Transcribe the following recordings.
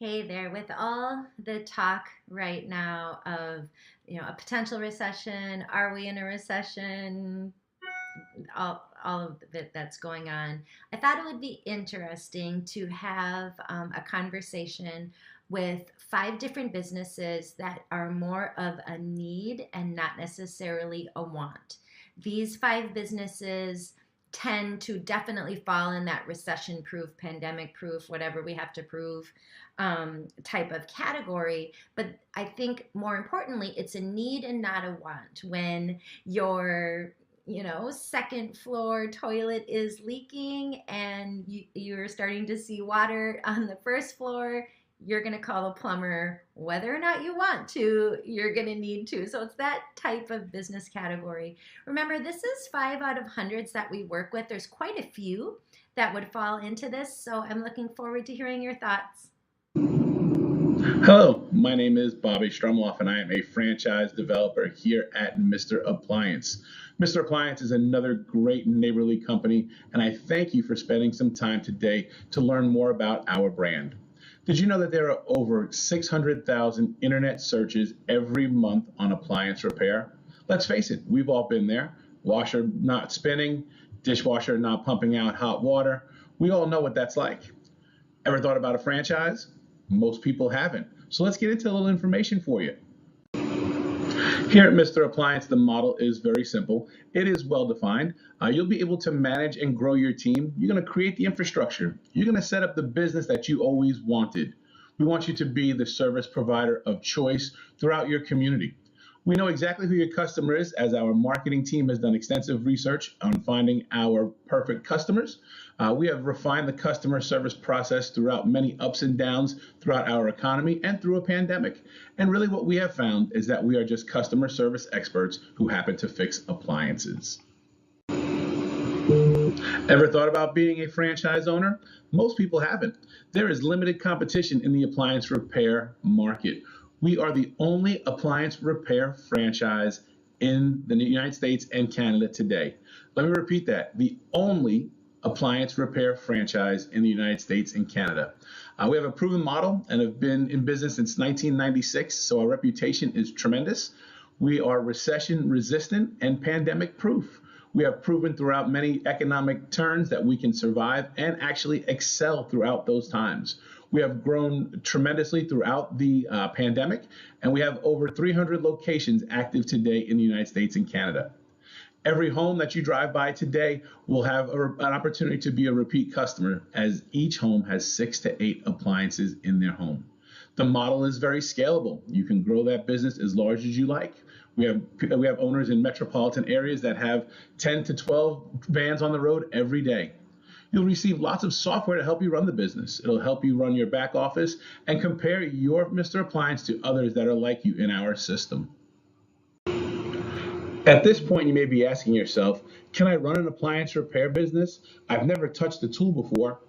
Hey there, with all the talk right now of, a potential recession, are we in a recession, all of it that's going on, I thought it would be interesting to have a conversation with five different businesses that are more of a need and not necessarily a want. These five businesses tend to definitely fall in that recession proof, pandemic proof, whatever we have to prove type of category. But I think more importantly, it's a need and not a want. When your second floor toilet is leaking and you're starting to see water on the first floor, you're going to call the plumber. Whether or not you want to, you're going to need to. So it's that type of business category. Remember, this is 5 out of hundreds that we work with. There's quite a few that would fall into this. So I'm looking forward to hearing your thoughts. Hello, my name is Bobby Strumloff, and I am a franchise developer here at Mr. Appliance. Mr. Appliance is another great neighborly company, and I thank you for spending some time today to learn more about our brand. Did you know that there are over 600,000 internet searches every month on appliance repair? Let's face it, we've all been there. Washer not spinning, dishwasher not pumping out hot water. We all know what that's like. Ever thought about a franchise? Most people haven't. So let's get into a little information for you. Here at Mr. Appliance, the model is very simple. It is well defined. You'll be able to manage and grow your team. You're going to create the infrastructure. You're going to set up the business that you always wanted. We want you to be the service provider of choice throughout your community. We know exactly who your customer is, as our marketing team has done extensive research on finding our perfect customers. We have refined the customer service process throughout many ups and downs throughout our economy and through a pandemic. And really what we have found is that we are just customer service experts who happen to fix appliances. Ever thought about being a franchise owner? Most people haven't. There is limited competition in the appliance repair market. We are the only appliance repair franchise in the United States and Canada today. Let me repeat that. The only appliance repair franchise in the United States and Canada. We have a proven model and have been in business since 1996, so our reputation is tremendous. We are recession resistant and pandemic proof. We have proven throughout many economic turns that we can survive and actually excel throughout those times. We have grown tremendously throughout the pandemic, and we have over 300 locations active today in the United States and Canada. Every home that you drive by today will have an opportunity to be a repeat customer, as each home has 6 to 8 appliances in their home. The model is very scalable. You can grow that business as large as you like. We have owners in metropolitan areas that have 10 to 12 vans on the road every day. You'll receive lots of software to help you run the business. It'll help you run your back office and compare your Mr. Appliance to others that are like you in our system. At this point, you may be asking yourself, can I run an appliance repair business? I've never touched the tool before.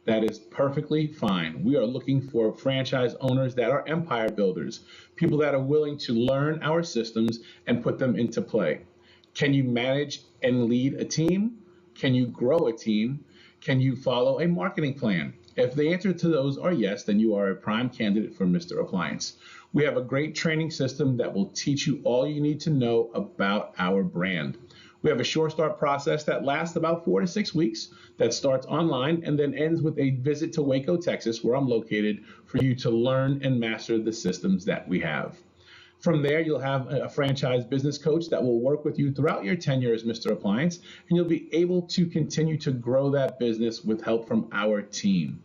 That is perfectly fine. We are looking for franchise owners that are empire builders, people that are willing to learn our systems and put them into play. Can you manage and lead a team? Can you grow a team? Can you follow a marketing plan? If the answer to those are yes, then you are a prime candidate for Mr. Appliance. We have a great training system that will teach you all you need to know about our brand. We have a sure start process that lasts about 4 to 6 weeks, that starts online and then ends with a visit to Waco, Texas, where I'm located, for you to learn and master the systems that we have. From there, you'll have a franchise business coach that will work with you throughout your tenure as Mr. Appliance, and you'll be able to continue to grow that business with help from our team.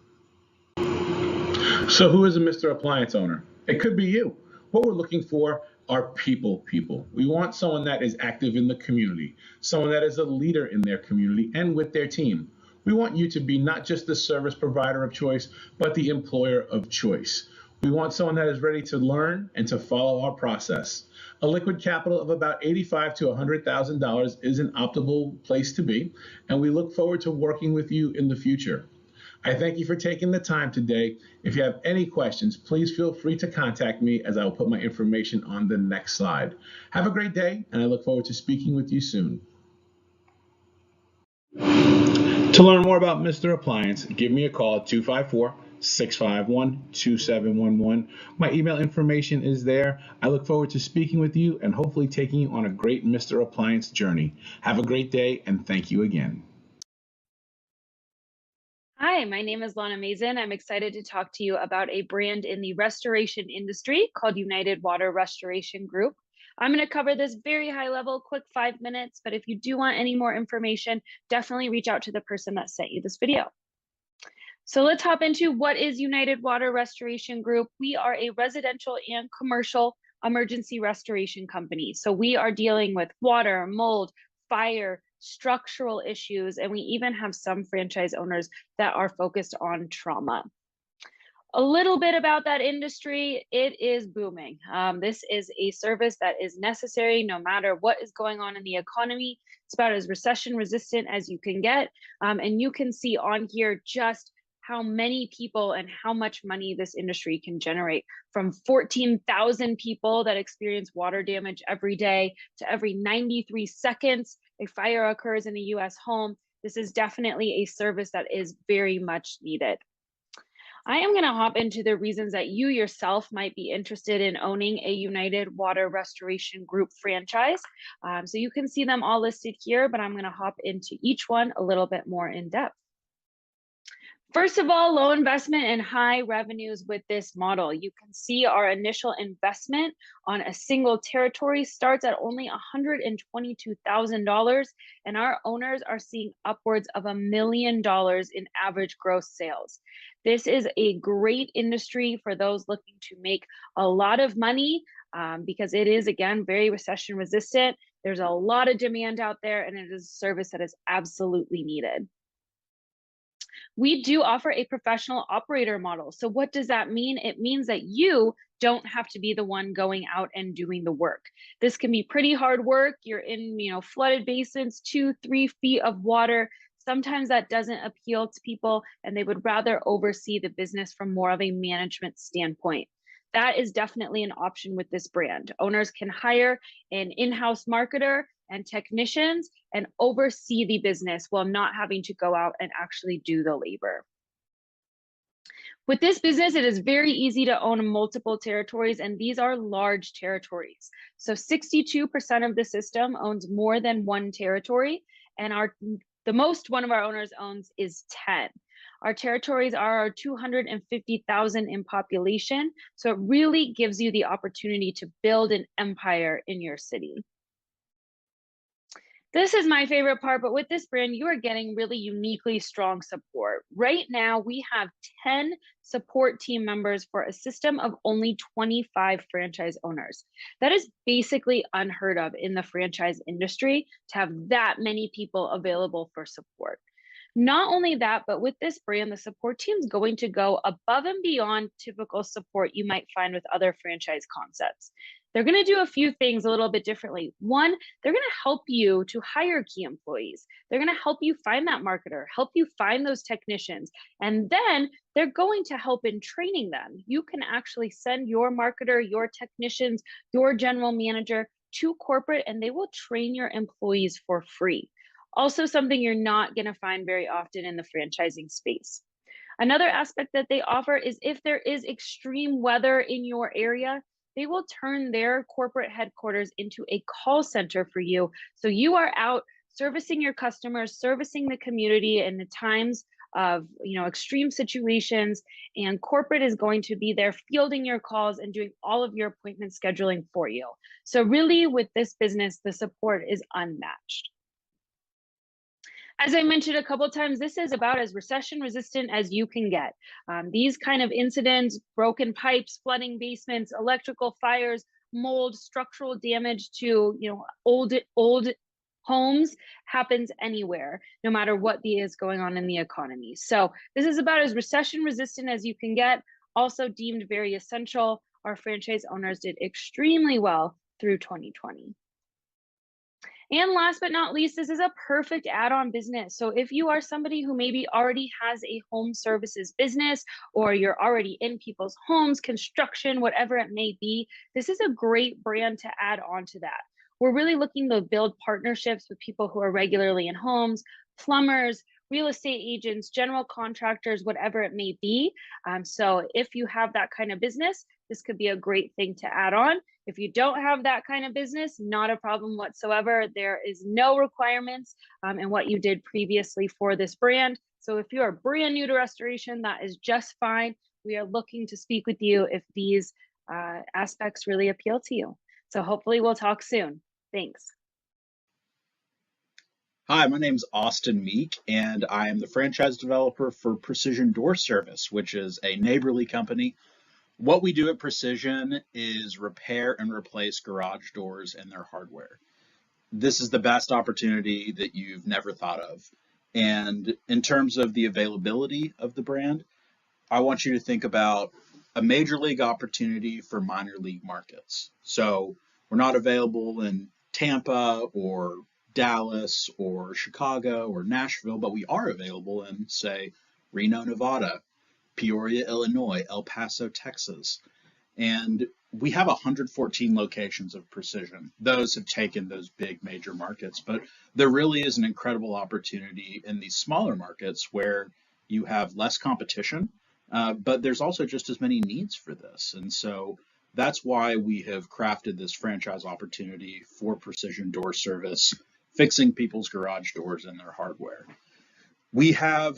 So who is a Mr. Appliance owner? It could be you. What we're looking for are people. We want someone that is active in the community, someone that is a leader in their community and with their team. We want you to be not just the service provider of choice, but the employer of choice. We want someone that is ready to learn and to follow our process. A liquid capital of about $85,000 to $100,000 is an optimal place to be, and we look forward to working with you in the future. I thank you for taking the time today. If you have any questions, please feel free to contact me, as I will put my information on the next slide. Have a great day, and I look forward to speaking with you soon. To learn more about Mr. Appliance, give me a call at 254 651 2711. My email information is there. I look forward to speaking with you and hopefully taking you on a great Mr. Appliance journey. Have a great day and thank you again. Hi, my name is Lana Mason. I'm excited to talk to you about a brand in the restoration industry called United Water Restoration Group. I'm going to cover this very high level, quick 5 minutes, but if you do want any more information, definitely reach out to the person that sent you this video. So let's hop into what is United Water Restoration Group. We are a residential and commercial emergency restoration company. So we are dealing with water, mold, fire, structural issues, and we even have some franchise owners that are focused on trauma. A little bit about that industry, it is booming. This is a service that is necessary no matter what is going on in the economy. It's about as recession resistant as you can get. And you can see on here just how many people and how much money this industry can generate, from 14,000 people that experience water damage every day to every 93 seconds a fire occurs in a US home. This is definitely a service that is very much needed. I am going to hop into the reasons that you yourself might be interested in owning a United Water Restoration Group franchise. So you can see them all listed here, but I'm going to hop into each one a little bit more in depth. First of all, low investment and high revenues with this model. You can see our initial investment on a single territory starts at only $122,000, and our owners are seeing upwards of $1 million in average gross sales. This is a great industry for those looking to make a lot of money because it is, again, very recession resistant. There's a lot of demand out there, and it is a service that is absolutely needed. We do offer a professional operator model. So what does that mean? It means that you don't have to be the one going out and doing the work. This can be pretty hard work. You're in, flooded basins, 2-3 feet of water. Sometimes that doesn't appeal to people, and they would rather oversee the business from more of a management standpoint. That is definitely an option with this brand. Owners can hire an in-house marketer and technicians and oversee the business while not having to go out and actually do the labor. With this business, it is very easy to own multiple territories, and these are large territories. So 62% of the system owns more than one territory, and the most one of our owners owns is 10. Our territories are 250,000 in population, so it really gives you the opportunity to build an empire in your city. This is my favorite part, but with this brand, you are getting really uniquely strong support. Right now, we have 10 support team members for a system of only 25 franchise owners. That is basically unheard of in the franchise industry to have that many people available for support. Not only that, but with this brand, the support team is going to go above and beyond typical support you might find with other franchise concepts. They're going to do a few things a little bit differently. One, they're going to help you to hire key employees. They're going to help you find that marketer, help you find those technicians, and then they're going to help in training them. You can actually send your marketer, your technicians, your general manager to corporate, and they will train your employees for free. Also, something you're not going to find very often in the franchising space. Another aspect that they offer is if there is extreme weather in your area, they will turn their corporate headquarters into a call center for you. So you are out servicing your customers, servicing the community in the times of extreme situations, and corporate is going to be there fielding your calls and doing all of your appointment scheduling for you. So really, with this business, the support is unmatched. As I mentioned a couple of times, this is about as recession resistant as you can get. These kind of incidents, broken pipes, flooding basements, electrical fires, mold, structural damage to old homes happens anywhere, no matter what is going on in the economy. So this is about as recession resistant as you can get, also deemed very essential. Our franchise owners did extremely well through 2020. And last but not least, this is a perfect add-on business. So if you are somebody who maybe already has a home services business, or you're already in people's homes, construction, whatever it may be, this is a great brand to add on to that. We're really looking to build partnerships with people who are regularly in homes, plumbers, real estate agents, general contractors, whatever it may be. So if you have that kind of business, this could be a great thing to add on. If you don't have that kind of business, not a problem whatsoever. There is no requirements in what you did previously for this brand. So if you are brand new to restoration, that is just fine. We are looking to speak with you if these aspects really appeal to you. So hopefully we'll talk soon. Thanks. Hi, my name is Austin Meek, and I am the franchise developer for Precision Door Service, which is a neighborly company. What we do at Precision is repair and replace garage doors and their hardware. This is the best opportunity that you've never thought of. And in terms of the availability of the brand, I want you to think about a major league opportunity for minor league markets. So we're not available in Tampa or Dallas or Chicago or Nashville, but we are available in, say, Reno, Nevada, Peoria, Illinois, El Paso, Texas. And we have 114 locations of Precision. Those have taken those big major markets, but there really is an incredible opportunity in these smaller markets where you have less competition, but there's also just as many needs for this. And so that's why we have crafted this franchise opportunity for Precision Door Service, fixing people's garage doors and their hardware. We have,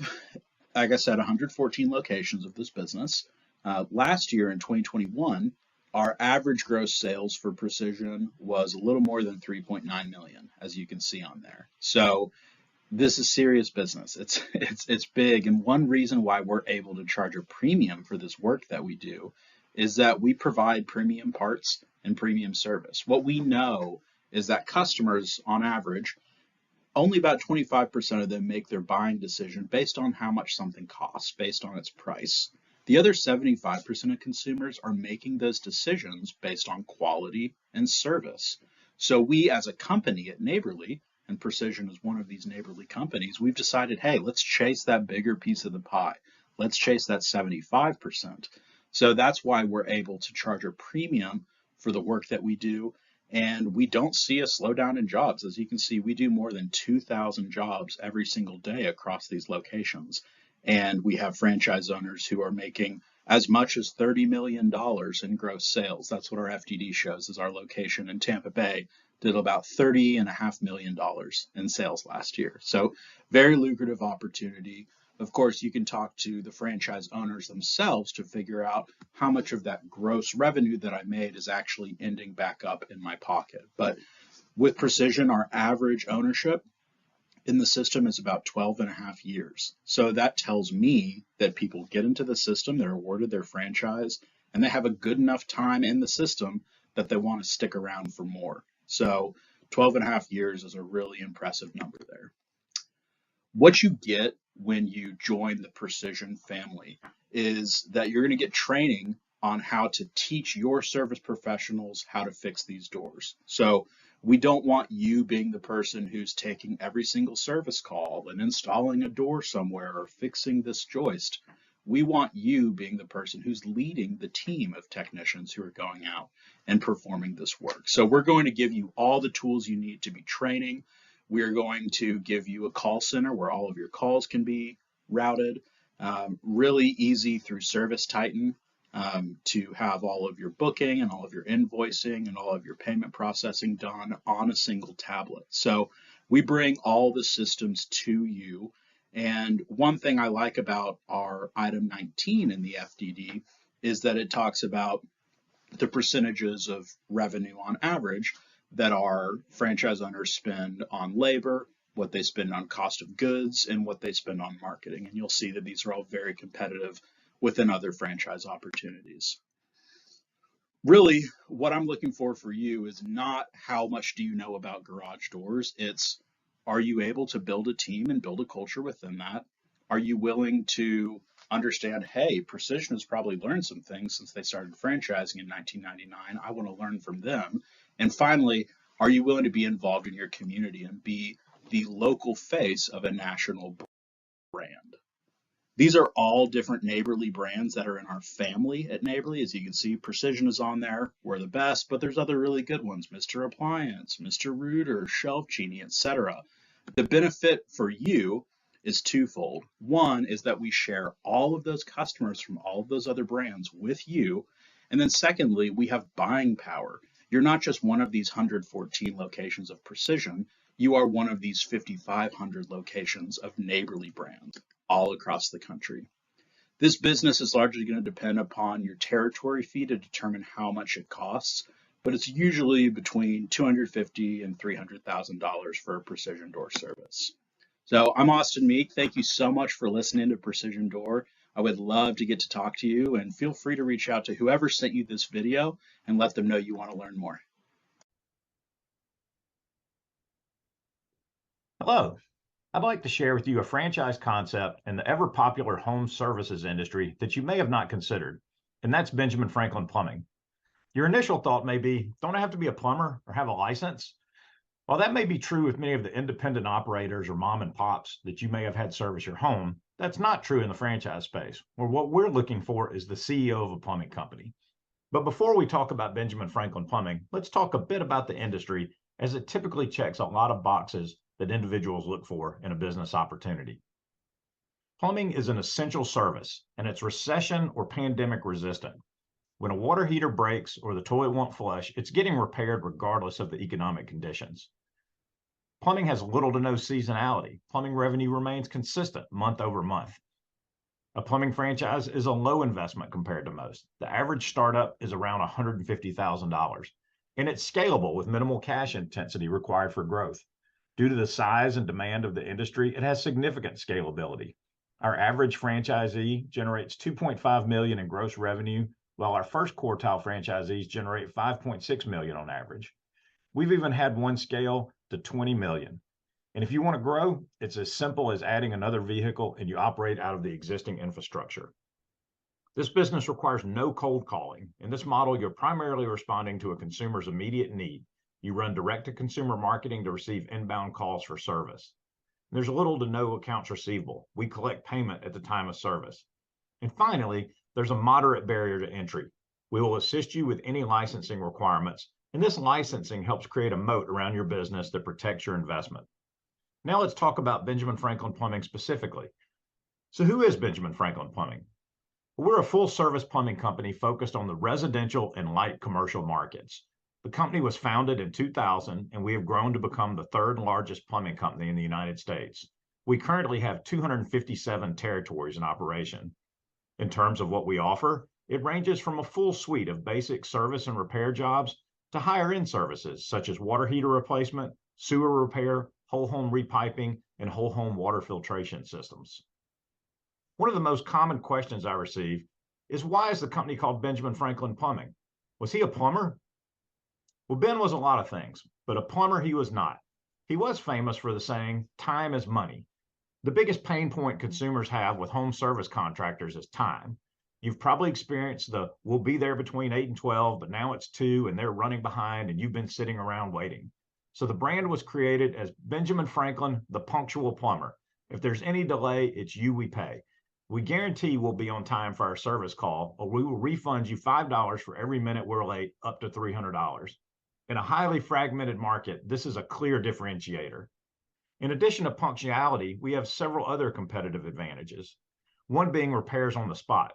like I said, 114 locations of this business. Last year in 2021, our average gross sales for Precision was a little more than 3.9 million, as you can see on there. So this is serious business. It's big, and one reason why we're able to charge a premium for this work that we do is that we provide premium parts and premium service. What we know is that customers, on average, only about 25% of them make their buying decision based on how much something costs, based on its price. The other 75% of consumers are making those decisions based on quality and service. So we, as a company at Neighborly, and Precision is one of these neighborly companies, we've decided, hey, let's chase that bigger piece of the pie. Let's chase that 75%. So that's why we're able to charge a premium for the work that we do. And we don't see a slowdown in jobs. As you can see, we do more than 2,000 jobs every single day across these locations. And we have franchise owners who are making as much as $30 million in gross sales. That's what our FDD shows, is our location in Tampa Bay did about $30.5 million in sales last year. So very lucrative opportunity. Of course, you can talk to the franchise owners themselves to figure out how much of that gross revenue that I made is actually ending back up in my pocket. But with Precision, our average ownership in the system is about 12.5 years. So that tells me that people get into the system, they're awarded their franchise, and they have a good enough time in the system that they want to stick around for more. So 12.5 years is a really impressive number there. What you get when you join the Precision family is that you're going to get training on how to teach your service professionals how to fix these doors. So we don't want you being the person who's taking every single service call and installing a door somewhere or fixing this joist. We want you being the person who's leading the team of technicians who are going out and performing this work. So we're going to give you all the tools you need to be training. We are going to give you a call center where all of your calls can be routed, really easy through Service Titan to have all of your booking and all of your invoicing and all of your payment processing done on a single tablet. So we bring all the systems to you. And one thing I like about our item 19 in the FDD is that it talks about the percentages of revenue on average that our franchise owners spend on labor, what they spend on cost of goods, and what they spend on marketing. And you'll see that these are all very competitive within other franchise opportunities. Really, what I'm looking for you is not how much do you know about garage doors. It's, are you able to build a team and build a culture within that? Are you willing to understand, hey, Precision has probably learned some things since they started franchising in 1999. I want to learn from them. And finally, are you willing to be involved in your community and be the local face of a national brand? These are all different Neighborly brands that are in our family at Neighborly. As you can see, Precision is on there. We're the best, but there's other really good ones. Mr. Appliance, Mr. Rooter, Shelf Genie, etc. The benefit for you is twofold. One is that we share all of those customers from all of those other brands with you. And then secondly, we have buying power. You're not just one of these 114 locations of Precision, you are one of these 5,500 locations of neighborly brands all across the country. This business is largely going to depend upon your territory fee to determine how much it costs, but it's usually between $250,000 and $300,000 for a Precision Door service. So I'm Austin Meek. Thank you so much for listening to Precision Door. I would love to get to talk to you, and feel free to reach out to whoever sent you this video and let them know you want to learn more. Hello, I'd like to share with you a franchise concept in the ever popular home services industry that you may have not considered, and that's Benjamin Franklin Plumbing. Your initial thought may be, don't I have to be a plumber or have a license? While that may be true with many of the independent operators or mom and pops that you may have had service your home, that's not true in the franchise space, where what we're looking for is the CEO of a plumbing company. But before we talk about Benjamin Franklin Plumbing, let's talk a bit about the industry, as it typically checks a lot of boxes that individuals look for in a business opportunity. Plumbing is an essential service, and it's recession or pandemic resistant. When a water heater breaks or the toilet won't flush, it's getting repaired regardless of the economic conditions. Plumbing has little to no seasonality. Plumbing revenue remains consistent month over month. A plumbing franchise is a low investment compared to most. The average startup is around $150,000, and it's scalable with minimal cash intensity required for growth. Due to the size and demand of the industry, it has significant scalability. Our average franchisee generates $2.5 million in gross revenue, while our first quartile franchisees generate $5.6 million on average. We've even had one scale to $20 million. And if you want to grow, it's as simple as adding another vehicle and you operate out of the existing infrastructure. This business requires no cold calling. In this model, you're primarily responding to a consumer's immediate need. You run direct-to-consumer marketing to receive inbound calls for service. There's little to no accounts receivable. We collect payment at the time of service. And finally, there's a moderate barrier to entry. We will assist you with any licensing requirements, and this licensing helps create a moat around your business that protects your investment. Now let's talk about Benjamin Franklin Plumbing specifically. So who is Benjamin Franklin Plumbing? We're a full-service plumbing company focused on the residential and light commercial markets. The company was founded in 2000, and we have grown to become the third largest plumbing company in the United States. We currently have 257 territories in operation. In terms of what we offer, it ranges from a full suite of basic service and repair jobs to higher-end services such as water heater replacement, sewer repair, whole home repiping, and whole home water filtration systems. One of the most common questions I receive is, why is the company called Benjamin Franklin Plumbing? Was he a plumber? Well, Ben was a lot of things, but a plumber he was not. He was famous for the saying, time is money. The biggest pain point consumers have with home service contractors is time. You've probably experienced the, we'll be there between 8 and 12, but now it's 2 and they're running behind and you've been sitting around waiting. So the brand was created as Benjamin Franklin, the punctual plumber. If there's any delay, it's you we pay. We guarantee we'll be on time for our service call, or we will refund you $5 for every minute we're late, up to $300. In a highly fragmented market, this is a clear differentiator. In addition to punctuality, we have several other competitive advantages. One being repairs on the spot.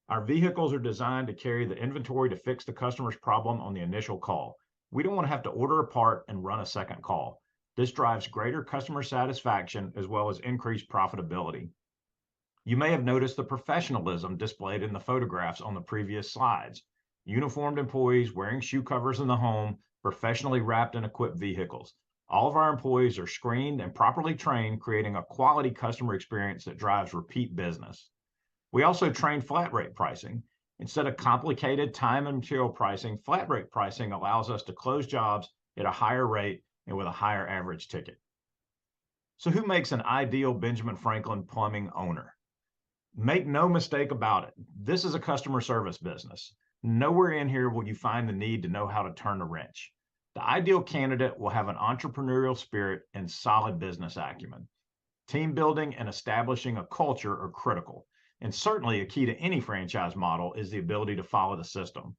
Our vehicles are designed to carry the inventory to fix the customer's problem on the initial call. We don't want to have to order a part and run a second call. This drives greater customer satisfaction as well as increased profitability. You may have noticed the professionalism displayed in the photographs on the previous slides. Uniformed employees wearing shoe covers in the home, professionally wrapped and equipped vehicles. All of our employees are screened and properly trained, creating a quality customer experience that drives repeat business. We also train flat rate pricing. Instead of complicated time and material pricing, flat rate pricing allows us to close jobs at a higher rate and with a higher average ticket. So who makes an ideal Benjamin Franklin Plumbing owner? Make no mistake about it. This is a customer service business. Nowhere in here will you find the need to know how to turn a wrench. The ideal candidate will have an entrepreneurial spirit and solid business acumen. Team building and establishing a culture are critical, and certainly a key to any franchise model is the ability to follow the system.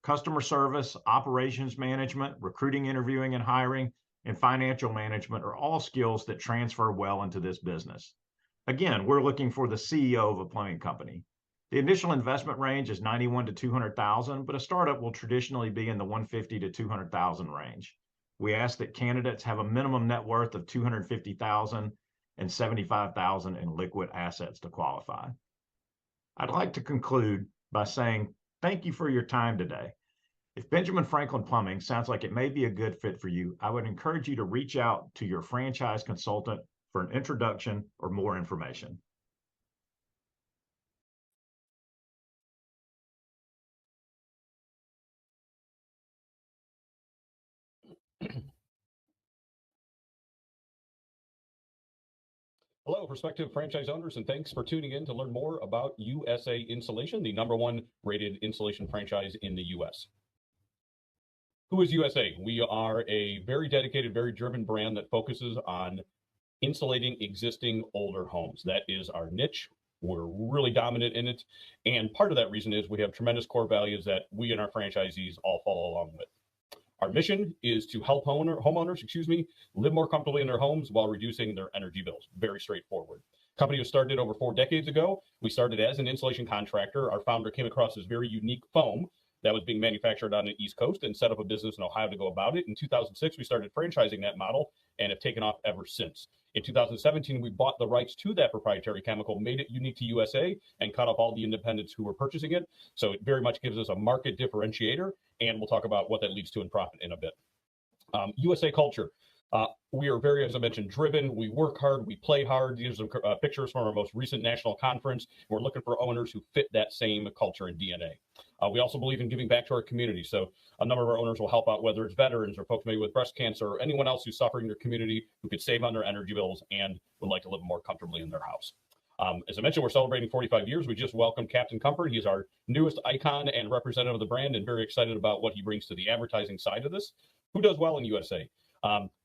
Customer service, operations management, recruiting, interviewing, and hiring, and financial management are all skills that transfer well into this business. Again, we're looking for the CEO of a plumbing company. The initial investment range is 91 to 200,000, but a startup will traditionally be in the 150 to 200,000 range. We ask that candidates have a minimum net worth of 250,000 and 75,000 in liquid assets to qualify. I'd like to conclude by saying thank you for your time today. If Benjamin Franklin Plumbing sounds like it may be a good fit for you, I would encourage you to reach out to your franchise consultant for an introduction or more information. Hello, prospective franchise owners, and thanks for tuning in to learn more about USA Insulation, the #1 rated insulation franchise in the US. Who is USA? We are a very dedicated, very driven brand that focuses on insulating existing older homes. That is our niche. We're really dominant in it. And part of that reason is we have tremendous core values that we and our franchisees all follow along with. Our mission is to help homeowners, live more comfortably in their homes while reducing their energy bills. Very straightforward. Company was started over 4 decades ago. We started as an insulation contractor. Our founder came across this very unique foam that was being manufactured on the East Coast and set up a business in Ohio to go about it. In 2006, we started franchising that model and have taken off ever since. In 2017, we bought the rights to that proprietary chemical, made it unique to USA, and cut off all the independents who were purchasing it. So it very much gives us a market differentiator, and we'll talk about what that leads to in profit in a bit. USA culture. We are very, as I mentioned, driven. We work hard. We play hard. These are some pictures from our most recent national conference. We're looking for owners who fit that same culture and DNA. We also believe in giving back to our community. So a number of our owners will help out, whether it's veterans or folks maybe with breast cancer or anyone else who's suffering in their community who could save on their energy bills and would like to live more comfortably in their house. As I mentioned, we're celebrating 45 years. We just welcomed Captain Comfort. He's our newest icon and representative of the brand, and very excited about what he brings to the advertising side of this. Who does well in USA?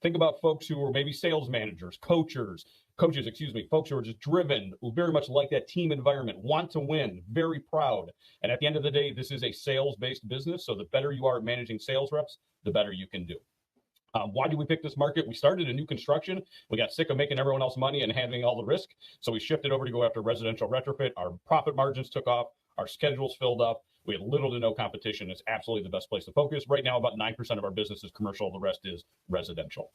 Think about folks who are maybe sales managers, coaches, folks who are just driven, who very much like that team environment, want to win, very proud. And at the end of the day, this is a sales-based business. So the better you are at managing sales reps, the better you can do. Why did we pick this market? We started a new construction. We got sick of making everyone else money and having all the risk. So we shifted over to go after residential retrofit. Our profit margins took off. Our schedules filled up. We had little to no competition. It's absolutely the best place to focus. Right now, about 9% of our business is commercial. The rest is residential.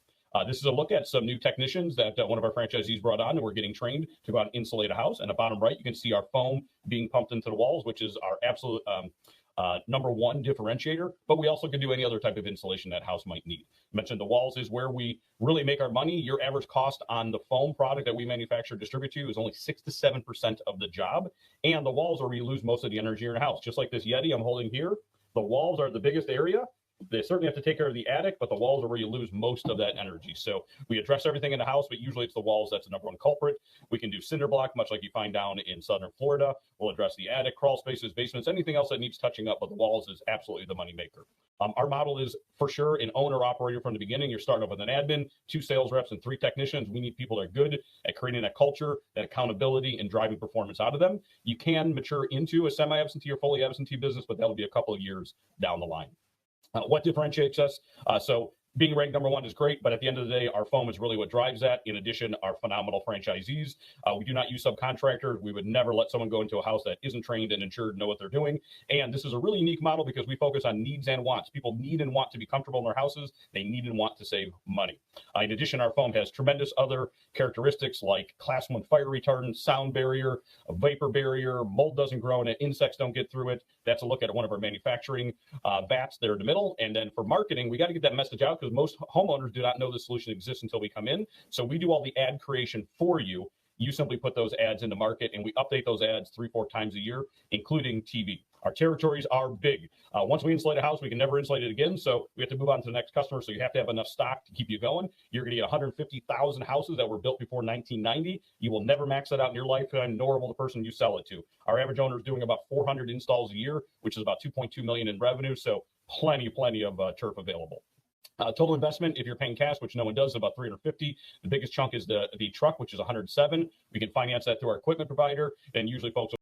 This is a look at some new technicians that one of our franchisees brought on, and we're getting trained to go out and insulate a house. And at bottom right, you can see our foam being pumped into the walls, which is our absolute #1 differentiator. But we also can do any other type of insulation that house might need. I mentioned the walls is where we really make our money. Your average cost on the foam product that we manufacture, distribute to you is only 6 to 7% of the job. And the walls are where you lose most of the energy in your house. Just like this Yeti I'm holding here, the walls are the biggest area. They certainly have to take care of the attic, but the walls are where you lose most of that energy. So we address everything in the house, but usually it's the walls that's the #1 culprit. We can do cinder block, much like you find down in southern Florida. We'll address the attic, crawl spaces, basements, anything else that needs touching up, but the walls is absolutely the money maker. Our model is for sure an owner-operator from the beginning. You're starting off with an admin, 2 sales reps, and 3 technicians. We need people that are good at creating that culture, that accountability, and driving performance out of them. You can mature into a semi-absentee or fully absentee business, but that'll be a couple of years down the line. What differentiates us? So being ranked #1 is great, but at the end of the day, our foam is really what drives that. In addition, our phenomenal franchisees. We do not use subcontractors. We would never let someone go into a house that isn't trained and insured, know what they're doing. And this is a really unique model because we focus on needs and wants. People need and want to be comfortable in their houses. They need and want to save money. In addition, our foam has tremendous other characteristics like Class 1 fire retardant, sound barrier, a vapor barrier, mold doesn't grow in it, insects don't get through it. That's a look at one of our manufacturing vats there in the middle. And then for marketing, we got to get that message out because most homeowners do not know the solution exists until we come in. So we do all the ad creation for you. You simply put those ads into market, and we update those ads 3-4 times a year, including TV. Our territories are big. Once we insulate a house, we can never insulate it again. So we have to move on to the next customer. So you have to have enough stock to keep you going. You're going to get 150,000 houses that were built before 1990. You will never max that out in your lifetime, nor will the person you sell it to. Our average owner is doing about 400 installs a year, which is about 2.2 million in revenue. So plenty of turf available. Total investment, if you're paying cash, which no one does, is about 350. The biggest chunk is the truck, which is 107. We can finance that through our equipment provider, and usually folks